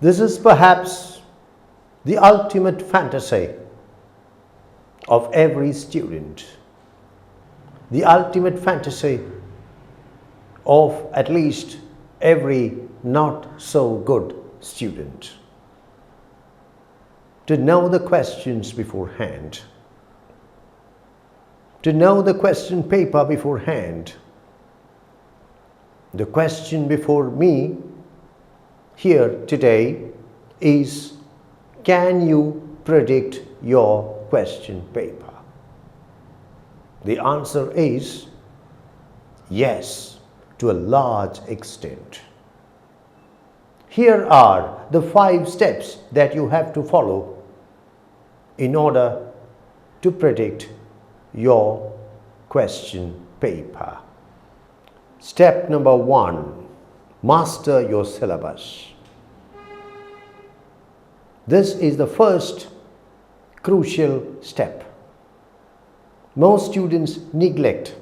This is perhaps the ultimate fantasy of every student, the ultimate fantasy of at least every not so good student. To know the questions beforehand, to know the question paper beforehand. The question before me here today is, can you predict your question paper? The answer is yes, to a large extent. Here are the 5 steps that you have to follow in order to predict your question paper. Step number 1, master your syllabus. This is the first crucial step. Most students neglect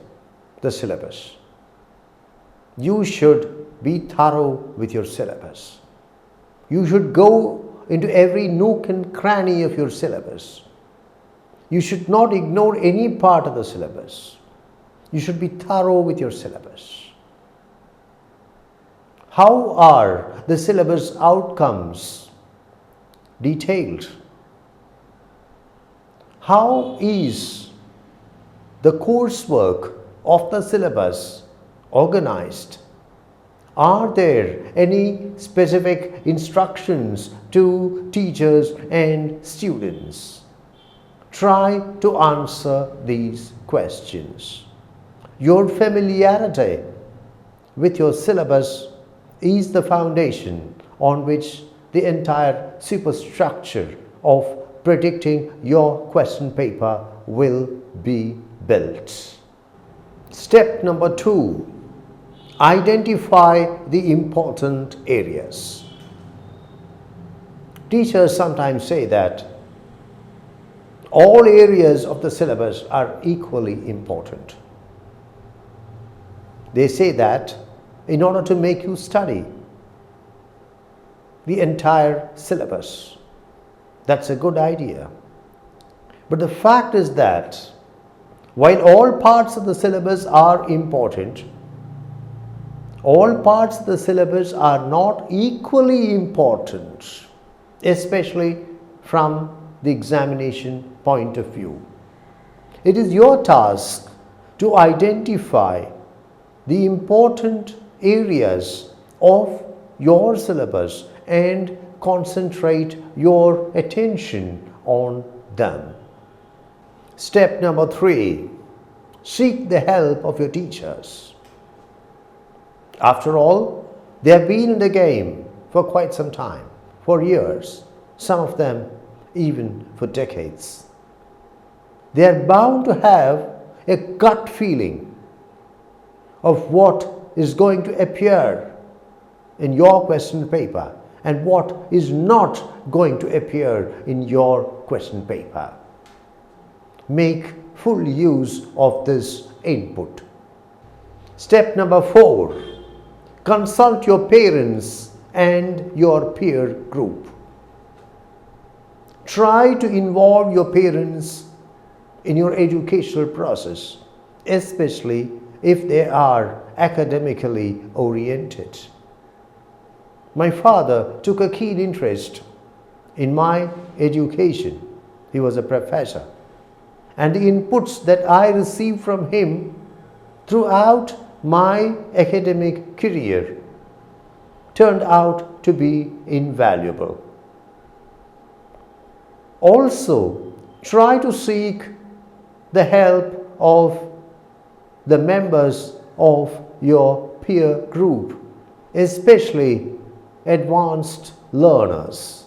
the syllabus. You should be thorough with your syllabus. You should go into every nook and cranny of your syllabus. You should not ignore any part of the syllabus. You should be thorough with your syllabus. How are the syllabus outcomes detailed? How is the coursework of the syllabus organized? Are there any specific instructions to teachers and students? Try to answer these questions. Your familiarity with your syllabus is the foundation on which the entire superstructure of predicting your question paper will be built. Step number 2, identify the important areas. Teachers sometimes say that all areas of the syllabus are equally important. They say that in order to make you study the entire syllabus, that's a good idea. But the fact is that while all parts of the syllabus are important, all parts of the syllabus are not equally important, especially from the examination point of view. It is your task to identify the important areas of your syllabus and concentrate your attention on them. Step number 3, seek the help of your teachers. After all, they have been in the game for quite some time, for years, some of them even for decades. They are bound to have a gut feeling of what is going to appear in your question paper and what is not going to appear in your question paper. Make full use of this input. Step number 4, consult your parents and your peer group. Try to involve your parents in your educational process, especially if they are academically oriented. My father took a keen interest in my education. He was a professor, and the inputs that I received from him throughout my academic career turned out to be invaluable. Also, try to seek the help of the members of your peer group, especially advanced learners.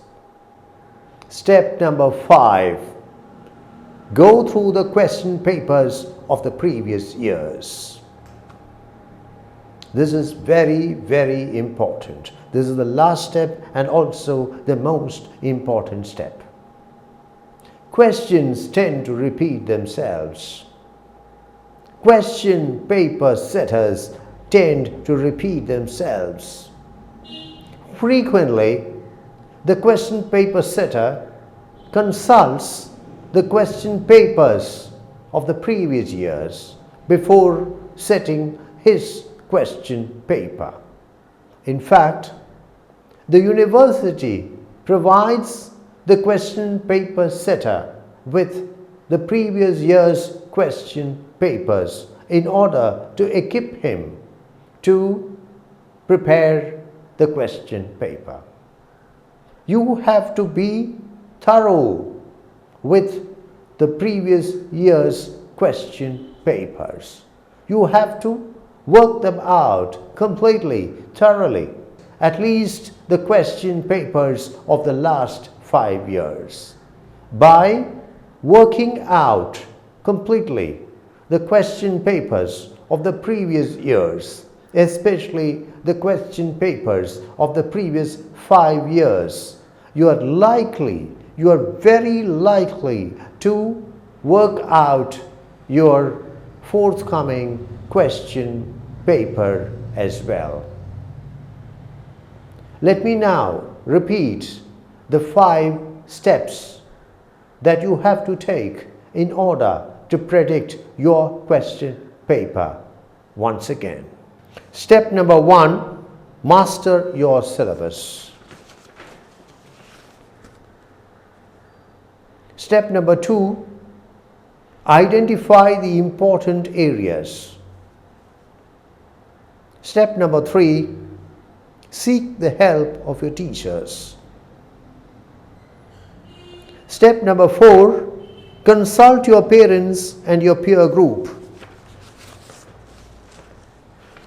Step number 5, go through the question papers of the previous years. This is very, very important. This is the last step and also the most important step. Questions tend to repeat themselves. Question paper setters tend to repeat themselves. Frequently, the question paper setter consults the question papers of the previous years before setting his question paper. In fact, the university provides the question paper setter with the previous year's question papers in order to equip him to prepare the question paper. You have to be thorough with the previous year's question papers. You have to work them out completely, thoroughly, at least the question papers of the last 5 years. By working out completely the question papers of the previous years, especially the question papers of the previous 5 years, you are very likely to work out your forthcoming question paper as well. Let me now repeat the 5 steps that you have to take in order to predict your question paper once again. Step number 1, master your syllabus. Step number 2, identify the important areas. Step number 3, seek the help of your teachers. Step number 4, consult your parents and your peer group.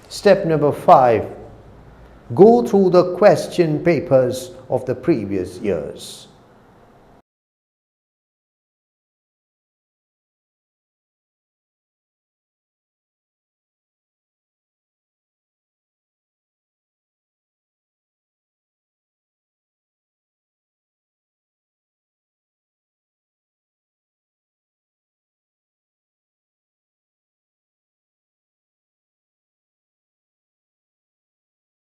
Step number 5, go through the question papers of the previous years.